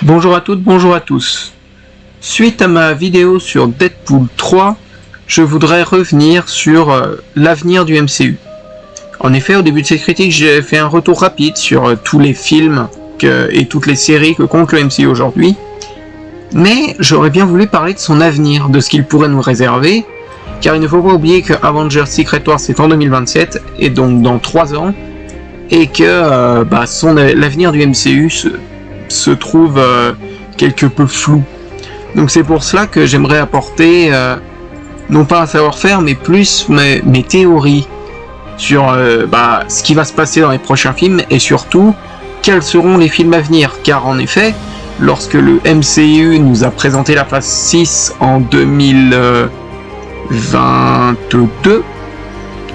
Bonjour à toutes, bonjour à tous. Suite à ma vidéo sur Deadpool 3, je voudrais revenir sur l'avenir du MCU. En effet, au début de cette critique, j'ai fait un retour rapide sur tous les films et toutes les séries que compte le MCU aujourd'hui. Mais j'aurais bien voulu parler de son avenir, de ce qu'il pourrait nous réserver, car il ne faut pas oublier que Avengers Secret Wars c'est en 2027, et donc dans 3 ans, et que l'avenir du MCU se trouve quelque peu flou. Donc c'est pour cela que j'aimerais apporter, non pas un savoir-faire, mais plus mes théories sur ce qui va se passer dans les prochains films, et surtout, quels seront les films à venir. Car en effet, lorsque le MCU nous a présenté la phase 6 en 2022,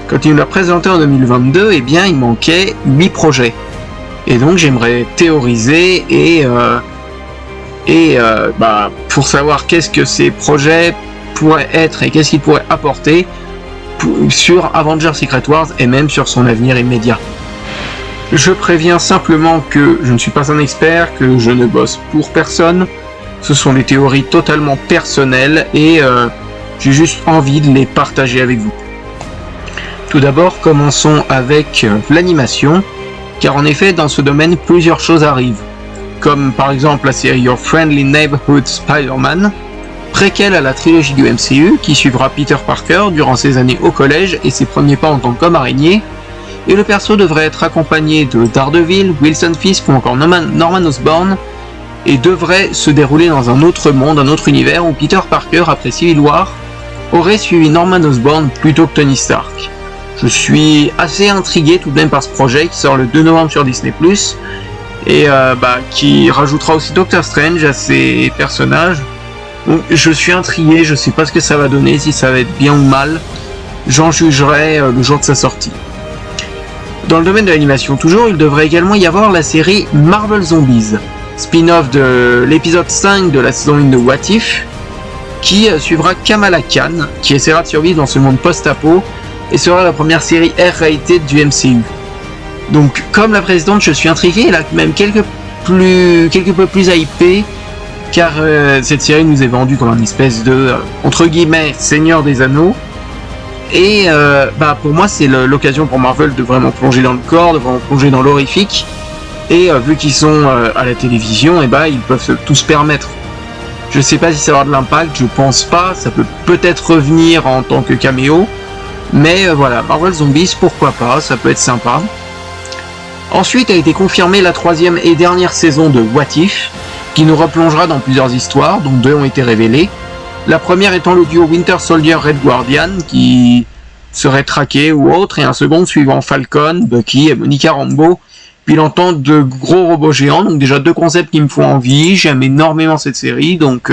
quand il nous l'a présenté en 2022, eh bien il manquait 8 projets. Et donc j'aimerais théoriser pour savoir qu'est-ce que ces projets pourraient être et qu'est-ce qu'ils pourraient apporter sur Avengers Secret Wars et même sur son avenir immédiat. Je préviens simplement que je ne suis pas un expert, que je ne bosse pour personne. Ce sont des théories totalement personnelles et j'ai juste envie de les partager avec vous. Tout d'abord, commençons avec l'animation, car en effet, dans ce domaine, plusieurs choses arrivent, comme par exemple la série Your Friendly Neighborhood Spider-Man, préquelle à la trilogie du MCU, qui suivra Peter Parker durant ses années au collège et ses premiers pas en tant qu'homme araignée, et le perso devrait être accompagné de Daredevil, Wilson Fisk ou encore Norman Osborn, et devrait se dérouler dans un autre monde, un autre univers où Peter Parker, après Civil War, aurait suivi Norman Osborn plutôt que Tony Stark. Je suis assez intrigué tout de même par ce projet qui sort le 2 novembre sur Disney+, et qui rajoutera aussi Doctor Strange à ses personnages. Donc je suis intrigué, je sais pas ce que ça va donner, si ça va être bien ou mal. J'en jugerai le jour de sa sortie. Dans le domaine de l'animation toujours, il devrait également y avoir la série Marvel Zombies, spin-off de l'épisode 5 de la saison 1 de What If, qui suivra Kamala Khan, qui essaiera de survivre dans ce monde post-apo, et sera la première série R-rated du MCU. Donc, comme la précédente, je suis intrigué, là même quelque peu plus hypé, car cette série nous est vendue comme une espèce de, entre guillemets, Seigneur des Anneaux. Et pour moi, c'est l'occasion pour Marvel de vraiment plonger dans le corps, de vraiment plonger dans l'horrifique. Et vu qu'ils sont à la télévision, ils peuvent tout se permettre. Je sais pas si ça va avoir de l'impact, je pense pas, ça peut peut-être revenir en tant que caméo. Mais voilà, Marvel Zombies, pourquoi pas, ça peut être sympa. Ensuite a été confirmée la 3e et dernière saison de What If, qui nous replongera dans plusieurs histoires, dont 2 ont été révélées. La première étant le duo Winter Soldier Red Guardian, qui serait traqué ou autre, et un second suivant Falcon, Bucky et Monica Rambeau, puis l'entente de gros robots géants, donc déjà 2 concepts qui me font envie, j'aime énormément cette série, donc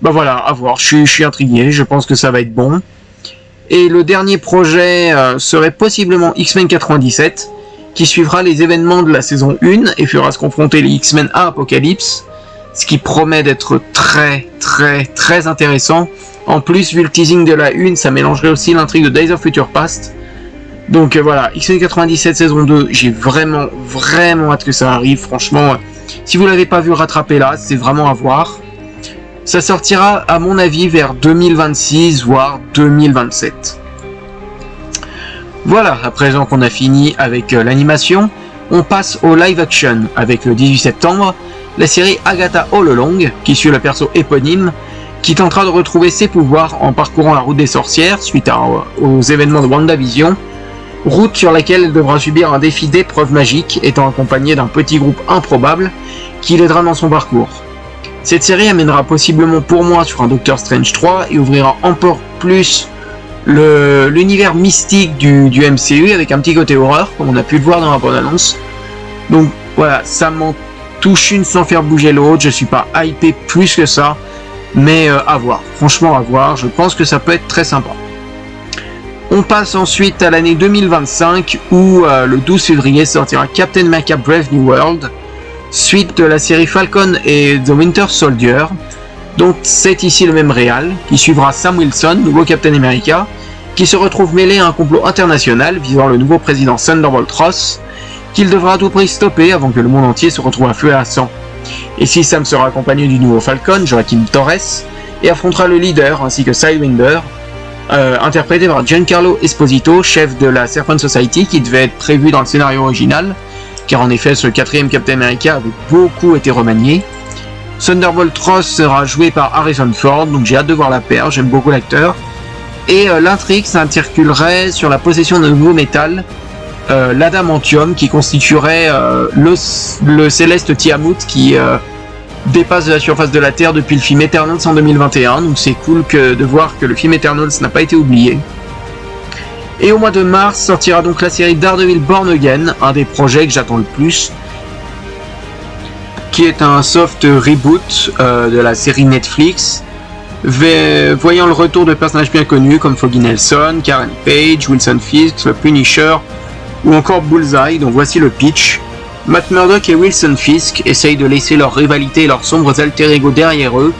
voilà, à voir, je suis intrigué, je pense que ça va être bon. Et le dernier projet serait possiblement X-Men 97, qui suivra les événements de la saison 1 et fera se confronter les X-Men à Apocalypse, ce qui promet d'être très très très intéressant. En plus, vu le teasing de la 1, ça mélangerait aussi l'intrigue de Days of Future Past. Donc voilà, X-Men 97 saison 2, j'ai vraiment hâte que ça arrive, franchement. Si vous l'avez pas vu, rattrapez-la, c'est vraiment à voir. Ça sortira à mon avis vers 2026 voire 2027. Voilà, à présent qu'on a fini avec l'animation, on passe au live action avec le 18 septembre, la série Agatha All Along, qui suit le perso éponyme, qui tentera de retrouver ses pouvoirs en parcourant la route des sorcières suite aux événements de WandaVision, route sur laquelle elle devra subir un défi d'épreuves magiques, étant accompagnée d'un petit groupe improbable qui l'aidera dans son parcours. Cette série amènera possiblement pour moi sur un Doctor Strange 3 et ouvrira encore plus l'univers mystique du MCU avec un petit côté horreur, comme on a pu le voir dans la bande-annonce. Donc voilà, ça m'en touche une sans faire bouger l'autre, je suis pas hypé plus que ça, mais à voir, franchement à voir, je pense que ça peut être très sympa. On passe ensuite à l'année 2025 où le 12 février sortira Captain America Brave New World, suite de la série Falcon et The Winter Soldier. Donc c'est ici le même réal, qui suivra Sam Wilson, nouveau Captain America, qui se retrouve mêlé à un complot international visant le nouveau président Thunderbolt Ross, qu'il devra à tout prix stopper avant que le monde entier se retrouve à feu et à sang. Ici, Sam sera accompagné du nouveau Falcon, Joaquin Torres, et affrontera le leader ainsi que Sidewinder, interprété par Giancarlo Esposito, chef de la Serpent Society, qui devait être prévu dans le scénario original, car en effet ce 4ème Captain America avait beaucoup été remanié. Thunderbolt Ross sera joué par Harrison Ford, donc j'ai hâte de voir la paire, j'aime beaucoup l'acteur. Et l'intrigue s'articulerait sur la possession d'un nouveau métal, l'adamantium, qui constituerait le céleste Tiamut qui dépasse de la surface de la Terre depuis le film Eternals en 2021, donc c'est cool de voir que le film Eternals n'a pas été oublié. Et au mois de mars sortira donc la série Daredevil Born Again, un des projets que j'attends le plus, qui est un soft reboot de la série Netflix, voyant le retour de personnages bien connus comme Foggy Nelson, Karen Page, Wilson Fisk, le Punisher ou encore Bullseye, dont voici le pitch. Matt Murdock et Wilson Fisk essayent de laisser leur rivalité et leurs sombres alter ego derrière eux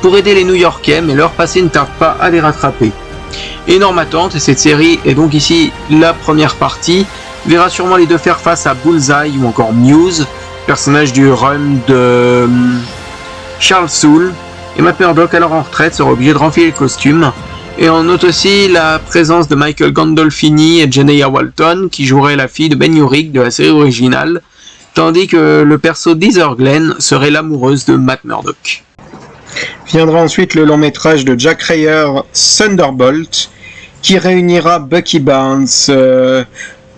pour aider les New-Yorkais, mais leur passé ne tarde pas à les rattraper. Énorme attente, et cette série est donc ici la première partie, verra sûrement les deux faire face à Bullseye ou encore Muse, personnage du run de Charles Soule, et Matt Murdock, alors en retraite, sera obligé de renfiler le costume. Et on note aussi la présence de Michael Gandolfini et Janaea Walton, qui joueraient la fille de Ben Urich de la série originale, tandis que le perso d'Heather Glenn serait l'amoureuse de Matt Murdock. Viendra ensuite le long métrage de Jack Reyer, Thunderbolt, qui réunira Bucky Barnes,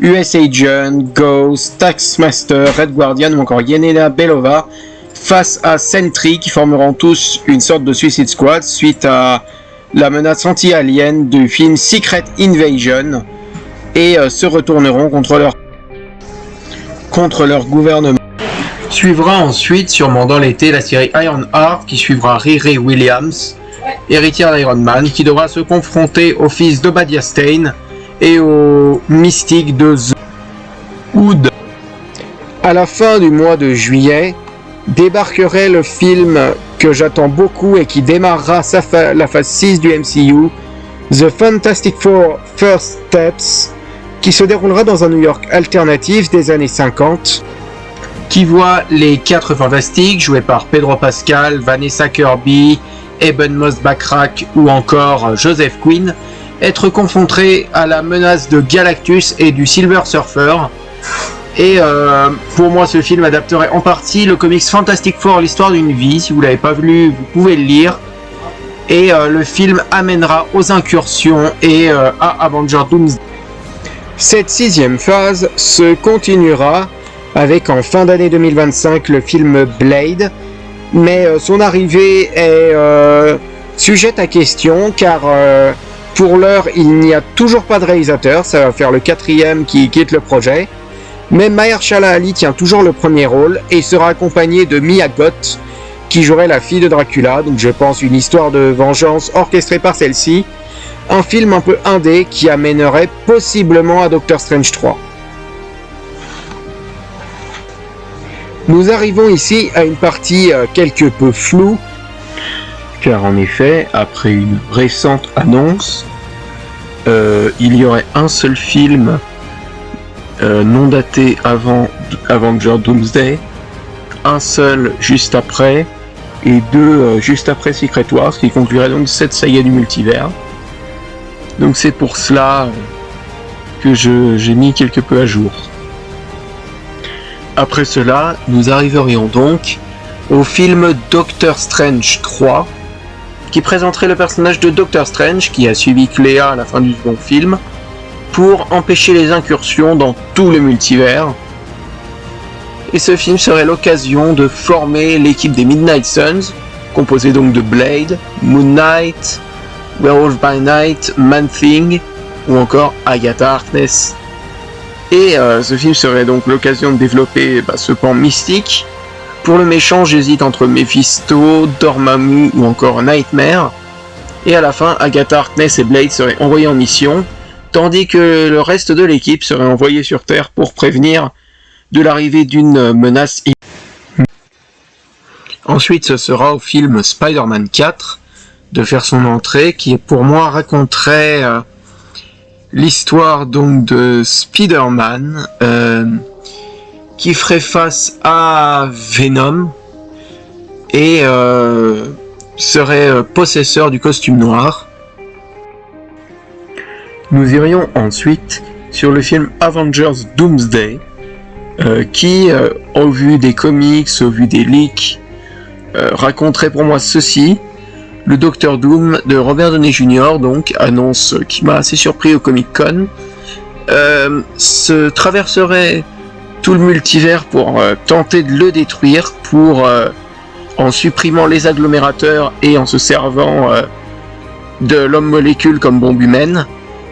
US Agent, Ghost, Taskmaster, Red Guardian ou encore Yelena Belova face à Sentry, qui formeront tous une sorte de Suicide Squad suite à la menace anti-alien du film Secret Invasion, et se retourneront contre leur gouvernement. Suivra ensuite, sûrement dans l'été, la série Ironheart, qui suivra Riri Williams, héritière d'Iron Man, qui devra se confronter au fils d'Obadiah Stane et au mystique de The Hood. À la fin du mois de juillet, débarquerait le film que j'attends beaucoup et qui démarrera la phase 6 du MCU, The Fantastic Four First Steps, qui se déroulera dans un New York alternatif des années 50, qui voit les 4 Fantastiques, joués par Pedro Pascal, Vanessa Kirby, Eben Moss Backrack ou encore Joseph Quinn, être confrontés à la menace de Galactus et du Silver Surfer. Et pour moi, ce film adapterait en partie le comics Fantastic Four, l'histoire d'une vie. Si vous ne l'avez pas lu, vous pouvez le lire. Et le film amènera aux incursions et à Avengers Doomsday. Cette 6e phase se continuera avec en fin d'année 2025 le film Blade, mais son arrivée est sujette à question, car pour l'heure il n'y a toujours pas de réalisateur. Ça va faire le 4e qui quitte le projet, mais Mahershala Ali tient toujours le premier rôle et sera accompagné de Mia Goth, qui jouerait la fille de Dracula, donc je pense une histoire de vengeance orchestrée par celle-ci, un film un peu indé qui amènerait possiblement à Doctor Strange 3. Nous arrivons ici à une partie quelque peu floue, car en effet, après une récente annonce, il y aurait un seul film non daté avant Avengers Doomsday, un seul juste après, et 2 juste après Secret Wars, qui conclurait donc cette saga du multivers. Donc c'est pour cela que j'ai mis quelque peu à jour. Après cela, nous arriverions donc au film Doctor Strange 3, qui présenterait le personnage de Doctor Strange, qui a suivi Cléa à la fin du second film, pour empêcher les incursions dans tout le multivers. Et ce film serait l'occasion de former l'équipe des Midnight Suns, composée donc de Blade, Moon Knight, Werewolf by Night, Man-Thing ou encore Agatha Harkness. Et ce film serait donc l'occasion de développer ce pan mystique. Pour le méchant, j'hésite entre Mephisto, Dormammu ou encore Nightmare. Et à la fin, Agatha Harkness et Blade seraient envoyés en mission, tandis que le reste de l'équipe serait envoyé sur Terre pour prévenir de l'arrivée d'une menace. Ensuite, ce sera au film Spider-Man 4 de faire son entrée, qui pour moi raconterait l'histoire donc de Spider-Man qui ferait face à Venom, et serait possesseur du costume noir. Nous irions ensuite sur le film Avengers Doomsday, qui, au vu des comics, au vu des leaks, raconterait pour moi ceci. Le Docteur Doom de Robert Downey Jr., donc, annonce qui m'a assez surpris au Comic-Con, se traverserait tout le multivers pour tenter de le détruire, en supprimant les agglomérateurs et en se servant de l'homme molécule comme bombe humaine.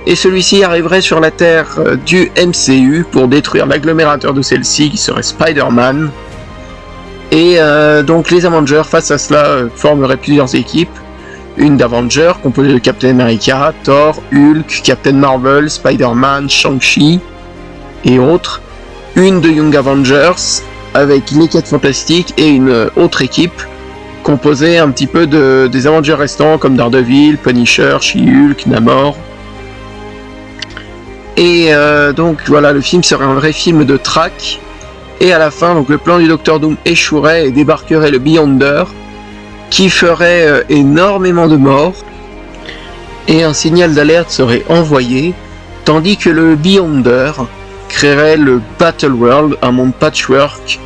Et celui-ci arriverait sur la Terre du MCU pour détruire l'agglomérateur de celle-ci, qui serait Spider-Man. Et donc les Avengers, face à cela, formeraient plusieurs équipes. Une d'Avengers, composée de Captain America, Thor, Hulk, Captain Marvel, Spider-Man, Shang-Chi et autres. Une de Young Avengers, avec les 4 Fantastiques, et une autre équipe, composée un petit peu des Avengers restants, comme Daredevil, Punisher, She-Hulk, Namor. Et donc voilà, le film serait un vrai film de traque. Et à la fin, donc le plan du Docteur Doom échouerait et débarquerait le Beyonder, qui ferait énormément de morts. Et un signal d'alerte serait envoyé, tandis que le Beyonder créerait le Battle World, un monde patchwork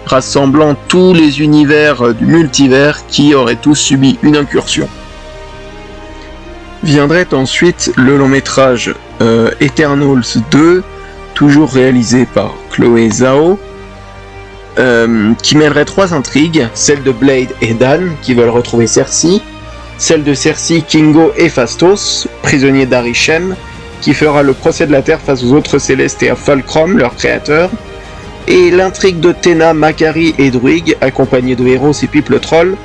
rassemblant tous les univers du multivers qui auraient tous subi une incursion. Viendrait ensuite le long métrage Eternals 2, toujours réalisé par Chloé Zhao, qui mêlerait 3 intrigues, celle de Blade et Dan, qui veulent retrouver Cersei, celle de Cersei, Kingo et Phastos, prisonniers d'Arishem, qui fera le procès de la Terre face aux autres célestes et à Fulcrum, leur créateur, et l'intrigue de Tena, Makari et Druig, accompagnés de Héros et Pipe le Troll,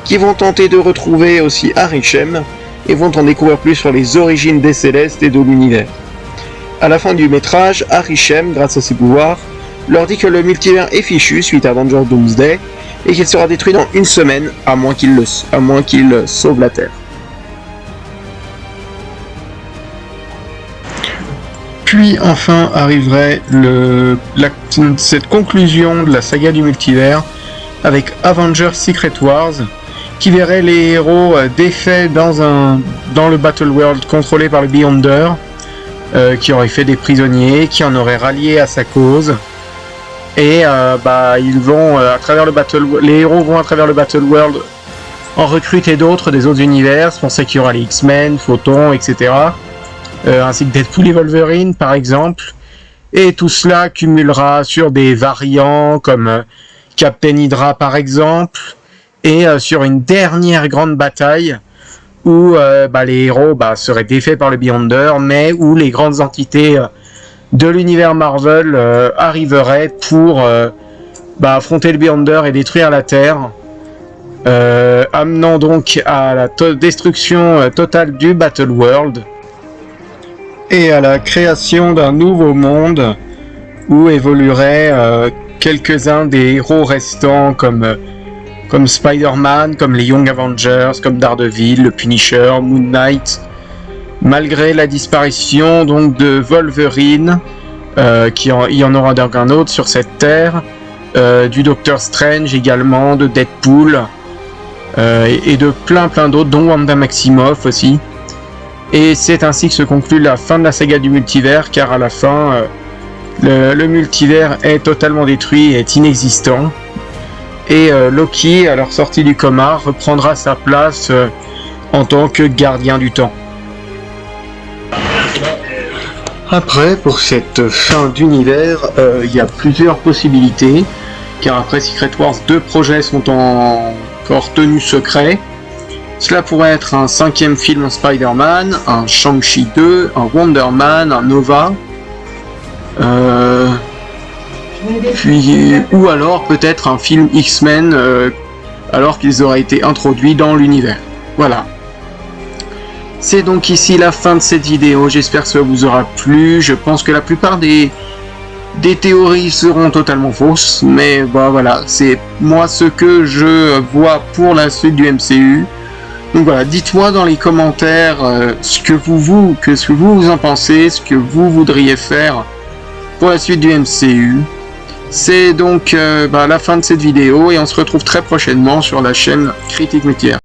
qui vont tenter de retrouver aussi Arishem, et vont en découvrir plus sur les origines des célestes et de l'univers. À la fin du métrage, Arishem, grâce à ses pouvoirs, leur dit que le multivers est fichu suite à Avengers Doomsday, et qu'il sera détruit dans 1 semaine, à moins qu'il sauve la Terre. Puis enfin arriverait cette conclusion de la saga du multivers avec Avengers Secret Wars, qui verrait les héros défaits dans le Battle World contrôlé par le Beyonder, qui aurait fait des prisonniers, qui en aurait rallié à sa cause. Et ils vont les héros vont à travers le Battle World en recruter d'autres des autres univers. C'est pour ça qu'il y aura les X-Men, Photon, etc. Ainsi que Deadpool et Wolverine par exemple. Et tout cela cumulera sur des variants comme Captain Hydra par exemple, et sur une dernière grande bataille où les héros seraient défaits par le Beyonder, mais où les grandes entités de l'univers Marvel arriveraient pour affronter le Beyonder et détruire la Terre, amenant donc à la destruction totale du Battle World et à la création d'un nouveau monde où évolueraient quelques-uns des héros restants comme Spider-Man, comme les Young Avengers, comme Daredevil, le Punisher, Moon Knight, malgré la disparition donc de Wolverine, il y en aura donc un autre sur cette terre, du Doctor Strange également, de Deadpool, et de plein d'autres, dont Wanda Maximoff aussi. Et c'est ainsi que se conclut la fin de la saga du multivers, car à la fin, le multivers est totalement détruit et est inexistant. Et Loki, à leur sortie du coma, reprendra sa place en tant que gardien du temps. Après, pour cette fin d'univers, il y a plusieurs possibilités, car après Secret Wars, 2 projets sont encore tenus secrets. Cela pourrait être un 5e film en Spider-Man, un Shang-Chi 2, un Wonder Man, un Nova, ou alors peut-être un film X-Men alors qu'ils auraient été introduits dans l'univers. Voilà. C'est donc ici la fin de cette vidéo, j'espère que ça vous aura plu. Je pense que la plupart des théories seront totalement fausses, mais voilà, c'est moi ce que je vois pour la suite du MCU. Donc voilà, dites-moi dans les commentaires ce que vous en pensez, ce que vous voudriez faire pour la suite du MCU. C'est donc la fin de cette vidéo et on se retrouve très prochainement sur la chaîne Critique Multivers.